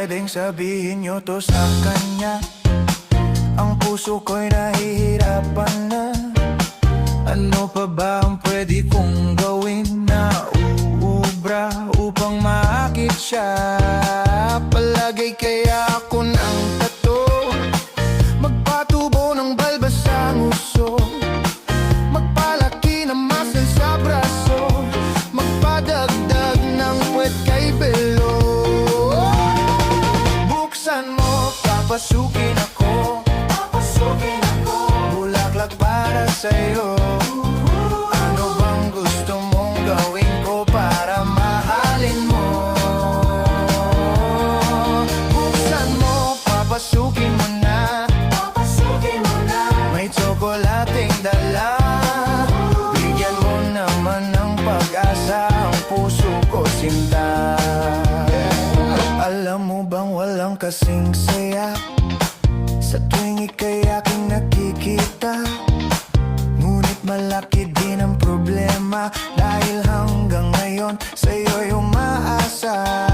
pwedeng sabihin nyo to sa kanya? Ang puso ko'y nahihirapan na. Ano pa ba ang pwede kong gawin na uubra upang maakit siya? Palagay kaya ako ng tato, magpatubo ng balbas sa nguso, magpalaki ng muscle sa braso, magpadagdag ng puwet kay belo. Buksan mo, papasukin ako, bulaklak para sa'yo. Ano bang gusto mong gawin ko para mahalin mo? Buksan mo, papasukin mo na, may tsokolating dala. Bigyan mo naman ng pag-asa ang puso ko, sinta. Alam mo bang walang kasing saya sa tuwing ika'y aking nakikita? Ngunit malaki din ang problema, dahil hanggang ngayon sa'yo'y umaasa.